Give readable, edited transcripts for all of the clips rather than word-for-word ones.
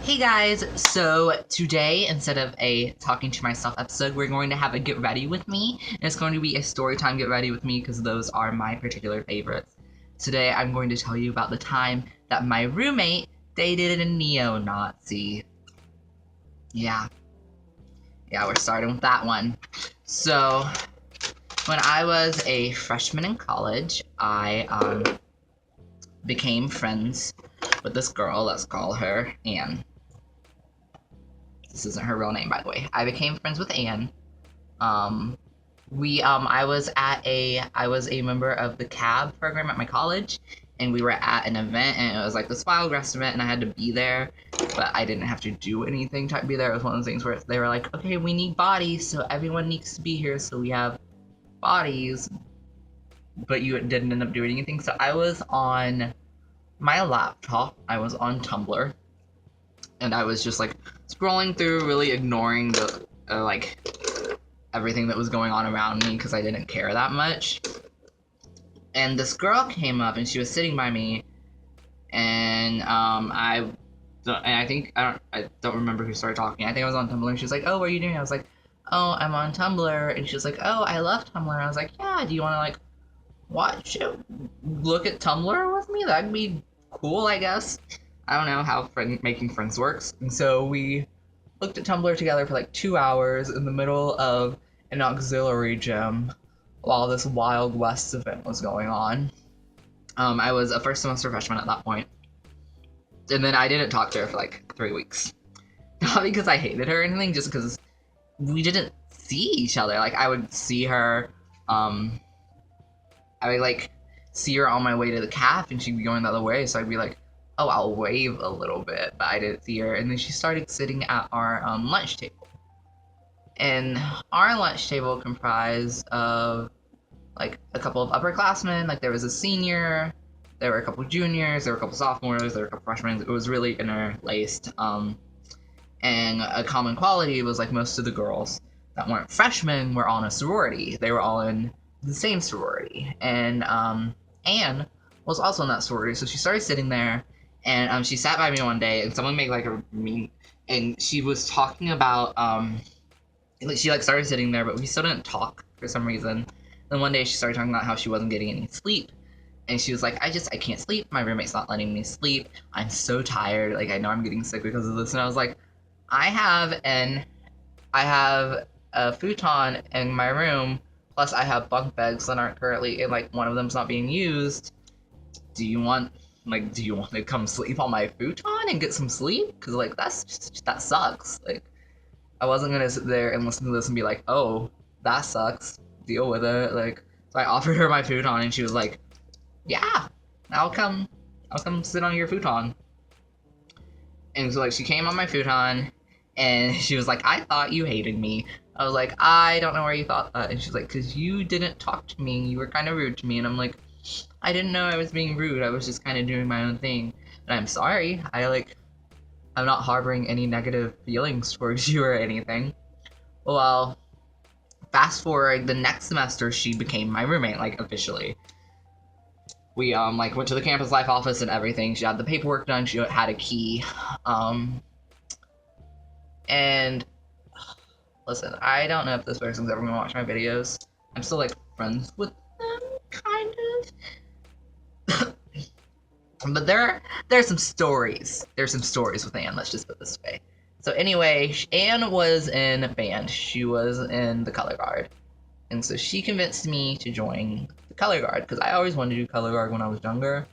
Hey guys, so today, instead of a talking to myself episode, we're going to have a get ready with me, and it's going to be a story time get ready with me because those are my particular favorites. Today, I'm going to tell you about the time that my roommate dated a neo-Nazi. Yeah, we're starting with that one. So, when I was a freshman in college, I became friends with this girl. Let's call her Anne. This isn't her real name, by the way. I became friends with Anne. I was a member of the CAB program at my college, and we were at an event, and it was like this Wild-Grass event, and I had to be there, but I didn't have to do anything to be there. It was one of those things where they were like, okay, we need bodies, so everyone needs to be here, so we have bodies, but you didn't end up doing anything. So I was on my laptop, I was on Tumblr, and I was just like scrolling through, really ignoring the everything that was going on around me because I didn't care that much. And this girl came up and she was sitting by me, and I don't remember who started talking. I think I was on Tumblr, and she was like, "Oh, what are you doing?" I was like, "Oh, I'm on Tumblr," and she was like, "Oh, I love Tumblr." I was like, "Yeah, do you want to like watch it, look at Tumblr with me? That'd be cool, I guess." I don't know how making friends works. And so we looked at Tumblr together for like 2 hours in the middle of an auxiliary gym while this Wild West event was going on. I was a first semester freshman at that point. And then I didn't talk to her for like 3 weeks. Not because I hated her or anything, just because we didn't see each other. Like, I would see her, I would like see her on my way to the caf and she'd be going the other way, so I'd be like, oh, I'll wave a little bit, but I didn't see her. And then she started sitting at our lunch table. And our lunch table comprised of like a couple of upperclassmen. Like, there was a senior, there were a couple juniors, there were a couple sophomores, there were a couple freshmen. It was really interlaced. And a common quality was like most of the girls that weren't freshmen were all in a sorority. They were all in the same sorority. And Anne was also in that sorority, so she started sitting there. And she sat by me one day, and someone made like a meme, and she was talking about she like started sitting there, but we still didn't talk for some reason. Then one day she started talking about how she wasn't getting any sleep, and she was like, I can't sleep. My roommate's not letting me sleep. I'm so tired. Like, I know I'm getting sick because of this. And I was like, I have a futon in my room, plus I have bunk beds that aren't currently, and like one of them's not being used. Do you want to come sleep on my futon and get some sleep? Because, like, that sucks. Like, I wasn't going to sit there and listen to this and be like, oh, that sucks. Deal with it. Like, so I offered her my futon, and she was like, yeah, I'll come sit on your futon. And so, like, she came on my futon, and she was like, I thought you hated me. I was like, I don't know where you thought that. And she's like, because you didn't talk to me. You were kind of rude to me. And I'm like, I didn't know I was being rude. I was just kind of doing my own thing. And I'm sorry. I'm not harboring any negative feelings towards you or anything. Well, fast forward, the next semester, she became my roommate, like, officially. We, went to the campus life office and everything. She had the paperwork done. She had a key. And listen, I don't know if this person's ever gonna watch my videos. I'm still, like, friends with them, kind of. But there's some stories. There's some stories with Anne, let's just put it this way. So anyway, Anne was in a band. She was in the color guard. And so she convinced me to join the color guard, because I always wanted to do color guard when I was younger.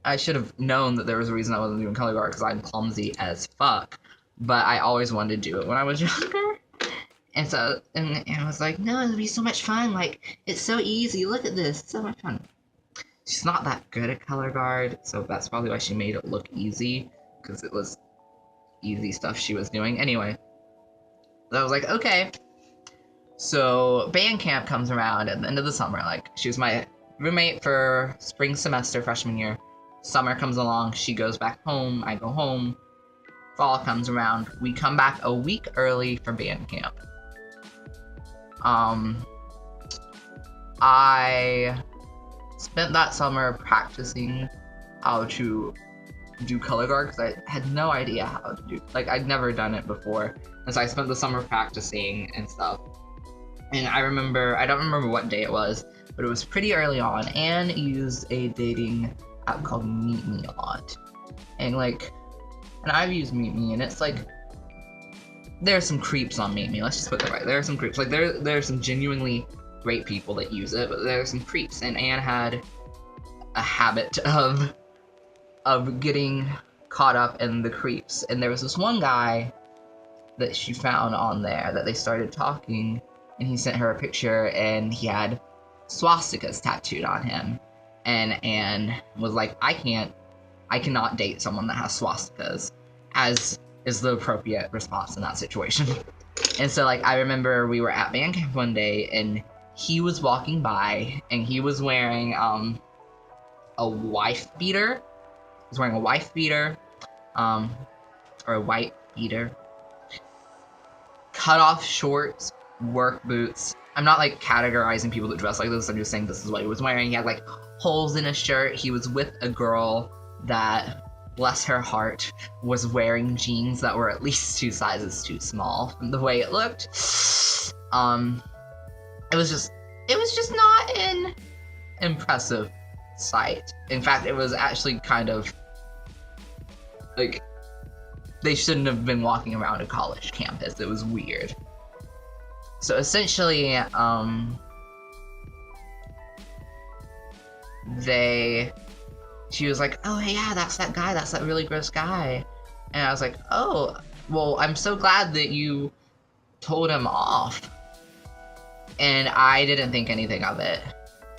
I should have known that there was a reason I wasn't doing color guard, because I'm clumsy as fuck. But I always wanted to do it when I was younger. And so, and I was like, no, it'll be so much fun. Like, it's so easy. Look at this. It's so much fun. She's not that good at color guard, so that's probably why she made it look easy, because it was easy stuff she was doing. Anyway, I was like, okay. So band camp comes around at the end of the summer. Like, she was my roommate for spring semester freshman year. Summer comes along, she goes back home, I go home. Fall comes around, we come back a week early for band camp. I spent that summer practicing how to do color guard because I had no idea how to do, like, I'd never done it before. And so I spent the summer practicing and stuff. And I don't remember what day it was, but it was pretty early on. Anne used a dating app called Meet Me a lot. And I've used Meet Me, and it's like, there's some creeps on Meet Me, let's just put it right. There are some creeps. Like, there's some genuinely great people that use it, but there's some creeps. And Anne had a habit of getting caught up in the creeps. And there was this one guy that she found on there that they started talking, and he sent her a picture, and he had swastikas tattooed on him. And Anne was like, I cannot date someone that has swastikas, as is the appropriate response in that situation. And so, like, I remember we were at band camp one day, and he was walking by, and he was wearing a wife beater. He was wearing a wife beater, or a white beater, cut off shorts, work boots. I'm not, like, categorizing people that dress like this. I'm just saying this is what he was wearing. He had, like, holes in his shirt. He was with a girl that, bless her heart, was wearing jeans that were at least 2 sizes too small from the way it looked. It was just not an impressive sight. In fact, it was actually kind of, like, they shouldn't have been walking around a college campus. It was weird. So essentially, she was like, oh, hey, yeah, that's that guy, that's that really gross guy. And I was like, oh, well, I'm so glad that you told him off. And I didn't think anything of it.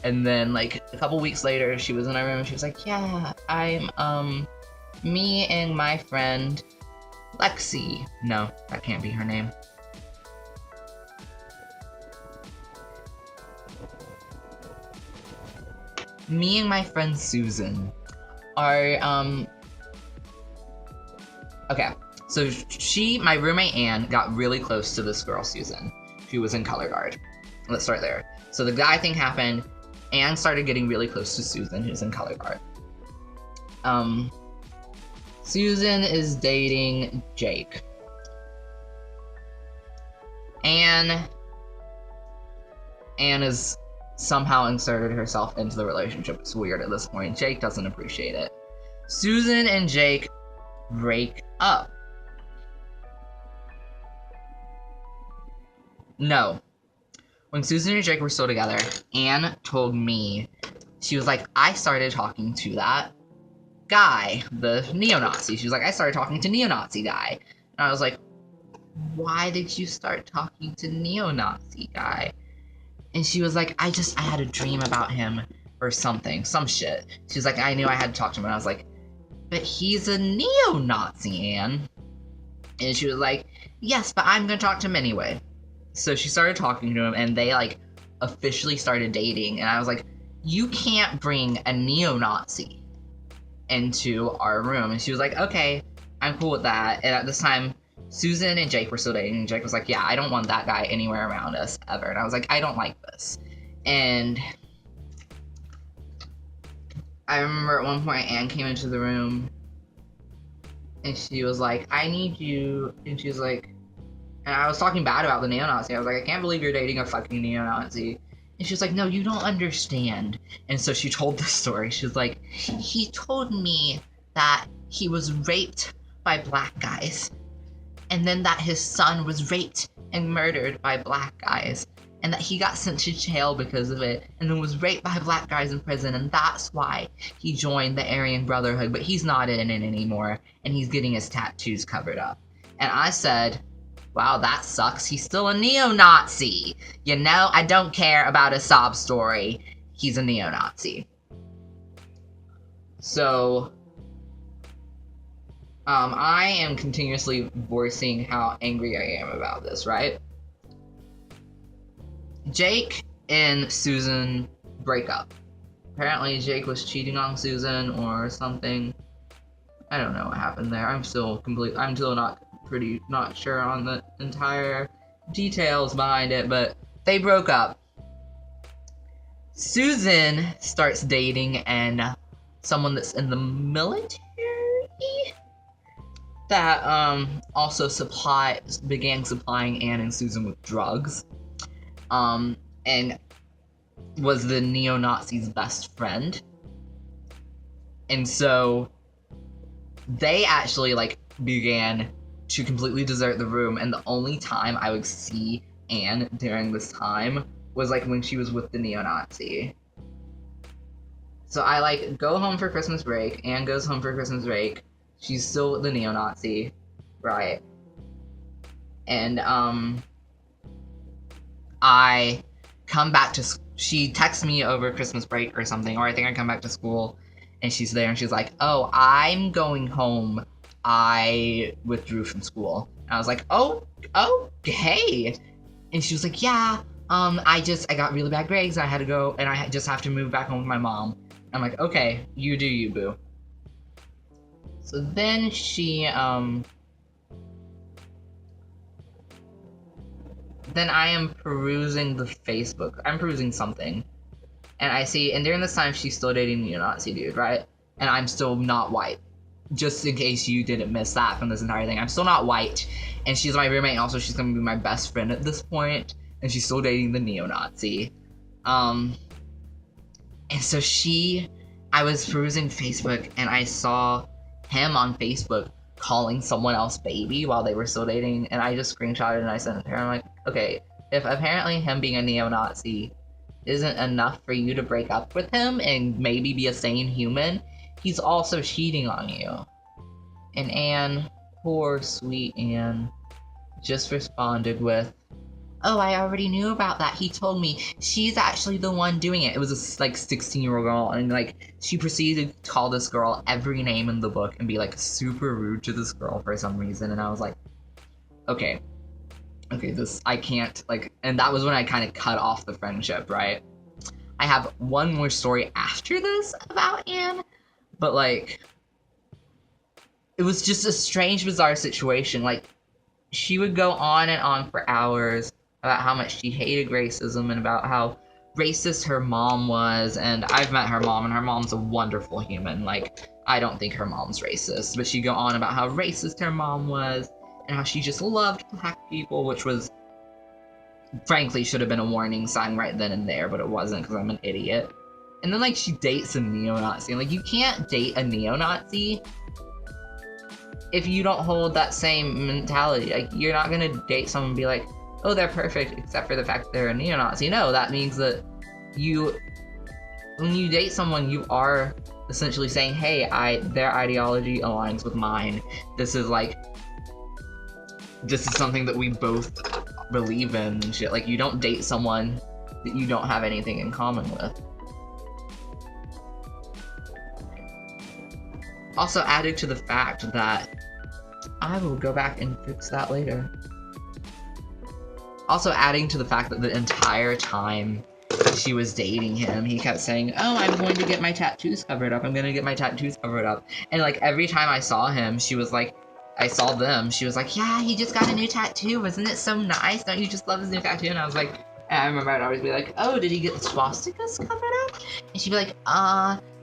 And then, like, a couple weeks later, she was in my room, and she was like, yeah, I'm, me and my friend Lexi. No, that can't be her name. Me and my friend Susan are, okay, so my roommate Anne got really close to this girl Susan. She was in color guard. Let's start there. So the guy thing happened. Anne started getting really close to Susan, who's in color guard. Susan is dating Jake. Anne is somehow inserted herself into the relationship. It's weird at this point. Jake doesn't appreciate it. Susan and Jake break up. No. When Susan and Jake were still together, Anne told me, she was like, I started talking to that guy, the neo-Nazi. She was like, I started talking to neo-Nazi guy. And I was like, why did you start talking to neo-Nazi guy? And she was like, I had a dream about him or something, some shit. She was like, I knew I had to talk to him. And I was like, but he's a neo-Nazi, Anne. And she was like, yes, but I'm gonna talk to him anyway. So she started talking to him, and they, like, officially started dating. And I was like, you can't bring a neo-Nazi into our room. And she was like, okay, I'm cool with that. And at this time, Susan and Jake were still dating, and Jake was like, yeah, I don't want that guy anywhere around us, ever. And I was like, I don't like this. And I remember at one point, Anne came into the room, and she was like, I need you, and she was like, and I was talking bad about the neo-Nazi. I was like, I can't believe you're dating a fucking neo-Nazi. And she was like, no, you don't understand. And so she told this story. She was like, he told me that he was raped by black guys. And then that his son was raped and murdered by black guys. And that he got sent to jail because of it. And then was raped by black guys in prison. And that's why he joined the Aryan Brotherhood. But he's not in it anymore. And he's getting his tattoos covered up. And I said, wow, that sucks. He's still a neo-Nazi. You know, I don't care about a sob story. He's a neo-Nazi. So, I am continuously voicing how angry I am about this, right? Jake and Susan break up. Apparently Jake was cheating on Susan or something. I don't know what happened there. I'm still not sure on the entire details behind it, but they broke up. Susan starts dating someone that's in the military. that also began supplying Anne and Susan with drugs, and was the neo-Nazi's best friend. And so they actually like began to completely desert the room, and the only time I would see Anne during this time was like when she was with the neo-Nazi. So I like go home for Christmas break, Anne goes home for Christmas break, she's still with the neo-Nazi, right? And I come back to she texts me over Christmas break or something, or I think I come back to school and she's there and she's like, "Oh, I'm going home. I withdrew from school." And I was like, "Oh, okay." And she was like, "Yeah, I got really bad grades and I had to go and I just have to move back home with my mom." I'm like, "Okay, you do you, boo." So then then I am perusing the Facebook. I'm perusing something. And I see, and during this time, she's still dating the Nazi dude, right? And I'm still not white. Just in case you didn't miss that from this entire thing. I'm still not white. And she's my roommate, and also she's going to be my best friend at this point. And she's still dating the neo-Nazi. And so I was perusing Facebook, and I saw him on Facebook calling someone else baby while they were still dating. And I just screenshotted and I sent it to her. I'm like, okay, if apparently him being a neo-Nazi isn't enough for you to break up with him and maybe be a sane human, he's also cheating on you. And Anne, poor sweet Anne, just responded with, "Oh, I already knew about that. He told me. She's actually the one doing it." It was a 16-year-old girl, and like she proceeded to call this girl every name in the book and be like super rude to this girl for some reason. And I was like, okay, this, I can't, like, and that was when I kind of cut off the friendship, right? I have one more story after this about Anne, but like, it was just a strange, bizarre situation. Like, she would go on and on for hours about how much she hated racism and about how racist her mom was, and I've met her mom, and her mom's a wonderful human. Like, I don't think her mom's racist, but she'd go on about how racist her mom was, and how she just loved black people, which was, frankly, should have been a warning sign right then and there, but it wasn't because I'm an idiot. And then, like, she dates a neo-Nazi, and, like, you can't date a neo-Nazi if you don't hold that same mentality. Like, you're not gonna date someone and be like, "Oh, they're perfect except for the fact that they're a neo-Nazi." No, that means that when you date someone, you are essentially saying, "Hey, their ideology aligns with mine. This is something that we both believe in," and shit. Like, you don't date someone that you don't have anything in common with. Also added to the fact that I will go back and fix that later. Also adding to the fact that the entire time she was dating him, he kept saying, "Oh, I'm going to get my tattoos covered up. I'm going to get my tattoos covered up." And like every time I saw him, she was like, "Yeah, he just got a new tattoo. Wasn't it so nice? Don't you just love his new tattoo?" And I was like, and I remember I'd always be like, "Oh, did he get the swastikas covered up?" And she'd be like,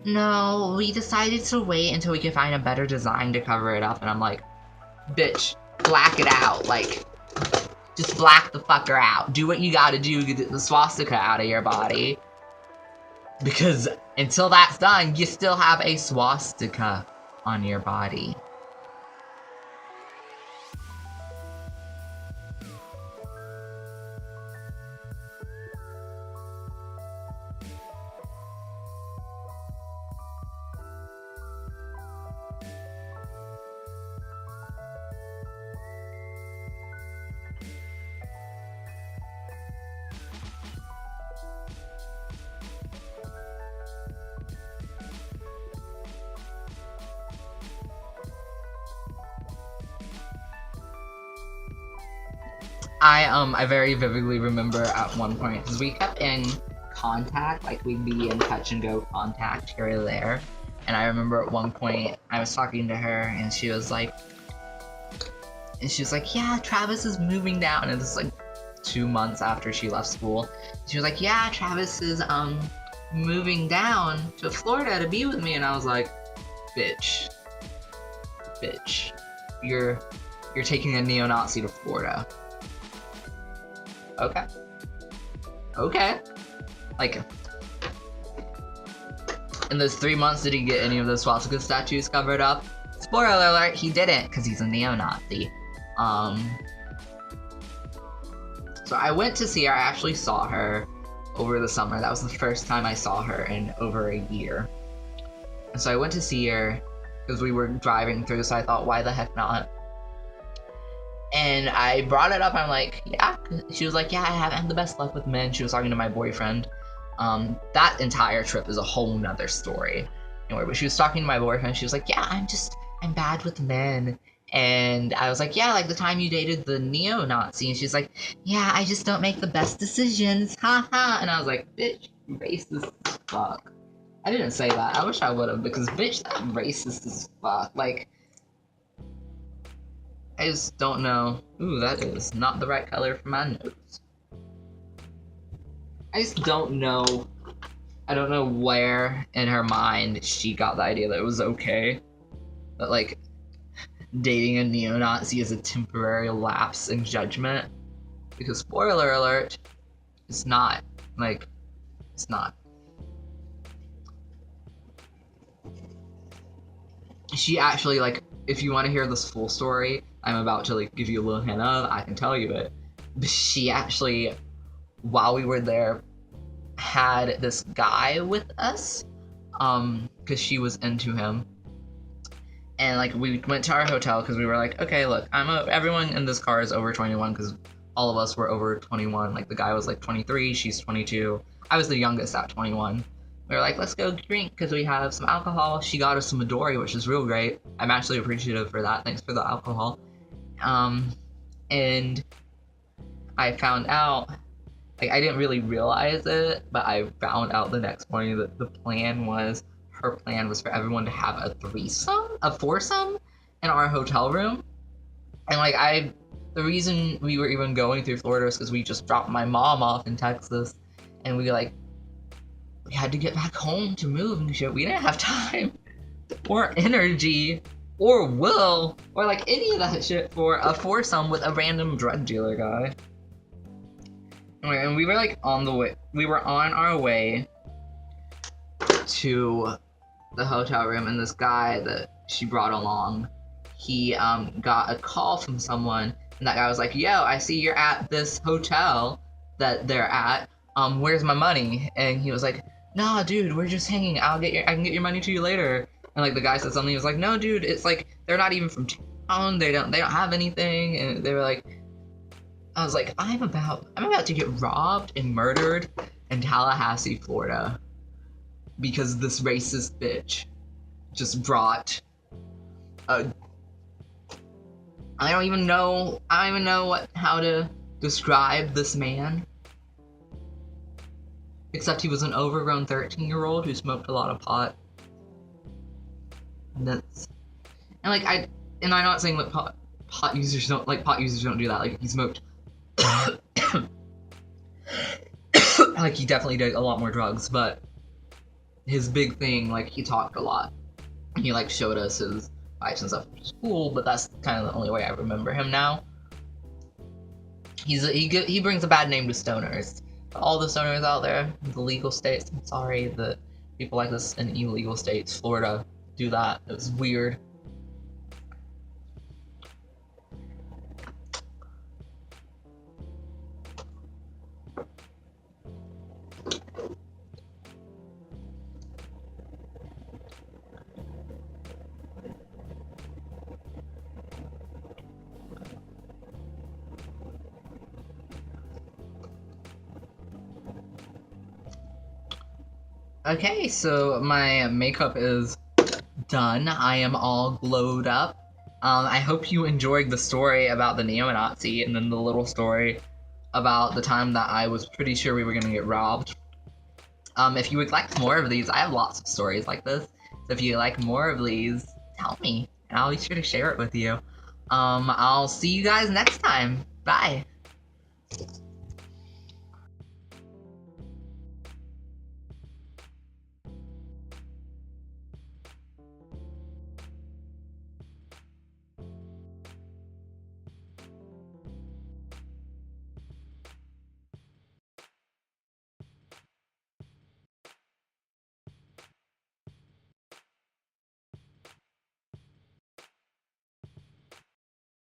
"No, we decided to wait until we could find a better design to cover it up." And I'm like, bitch, black it out. Like, just black the fucker out. Do what you gotta do to get the swastika out of your body. Because until that's done, you still have a swastika on your body. I very vividly remember at one point, because we kept in contact, like we'd be in touch and go contact here or there, and I remember at one point I was talking to her and she was like, "Yeah, Travis is moving down," and this is like 2 months after she left school. She was like, "Yeah, Travis is moving down to Florida to be with me," and I was like, bitch, you're taking a neo-Nazi to Florida. Okay. Okay. Like, in those 3 months, did he get any of those swastika statues covered up? Spoiler alert, he didn't, because he's a neo-Nazi. So I went to see her. I actually saw her over the summer. That was the first time I saw her in over a year. And so I went to see her because we were driving through, so I thought, why the heck not? And I brought it up. I'm like, yeah. She was like, yeah, I haven't had the best luck with men. She was talking to my boyfriend. That entire trip is a whole nother story. Anyway, but she was talking to my boyfriend. She was like, yeah, I'm bad with men. And I was like, yeah, like the time you dated the neo-Nazi. And she's like, yeah, I just don't make the best decisions. Ha ha. And I was like, bitch, you racist as fuck. I didn't say that. I wish I would have, because bitch, that racist as fuck. Like, I just don't know. Ooh, that is not the right color for my nose. I just don't know. I don't know where in her mind she got the idea that it was okay. That, like, dating a neo-Nazi is a temporary lapse in judgment. Because, spoiler alert, it's not. Like, it's not. She actually, like, if you want to hear this full story, I'm about to, like, give you a little hint of, I can tell you it. But she actually, while we were there, had this guy with us, because she was into him. And, like, we went to our hotel because we were like, okay, look, everyone in this car is over 21 because all of us were over 21. Like, the guy was, like, 23, she's 22. I was the youngest at 21. We were like, let's go drink because we have some alcohol. She got us some Midori, which is real great. I'm actually appreciative for that. Thanks for the alcohol. And I found out, like, I didn't really realize it, but I found out the next morning that her plan was for everyone to have a foursome in our hotel room. And, like, the reason we were even going through Florida is because we just dropped my mom off in Texas, and we had to get back home to move and shit. We didn't have time or energy or will or, like, any of that shit for a foursome with a random drug dealer guy. Anyway, and we were, like, on our way to the hotel room, and this guy that she brought along, he got a call from someone, and that guy was like, yo, I see you're at this hotel that they're at, where's my money? And he was like, nah, dude, we're just hanging. I can get your money to you later. And, like, the guy said something. He was like, no, dude, it's like they're not even from town. They don't have anything. And they were like, I was like, I'm about to get robbed and murdered in Tallahassee, Florida, because this racist bitch just brought I don't even know how to describe this man. Except he was an overgrown 13-year-old who smoked a lot of pot. And I'm not saying that pot users don't do that. Like, he smoked like, he definitely did a lot more drugs, but his big thing, like, he talked a lot. He, like, showed us his pipes and stuff, which is cool, but that's kind of the only way I remember him now. He brings a bad name to stoners. All the stoners out there, the legal states, I'm sorry that people like this in illegal states, Florida, do that. It was weird. Okay, so my makeup is done. I am all glowed up. I hope you enjoyed the story about the neo-Nazi and then the little story about the time that I was pretty sure we were gonna get robbed. If you would like more of these, I have lots of stories like this. So if you like more of these, tell me, and I'll be sure to share it with you. I'll see you guys next time. Bye.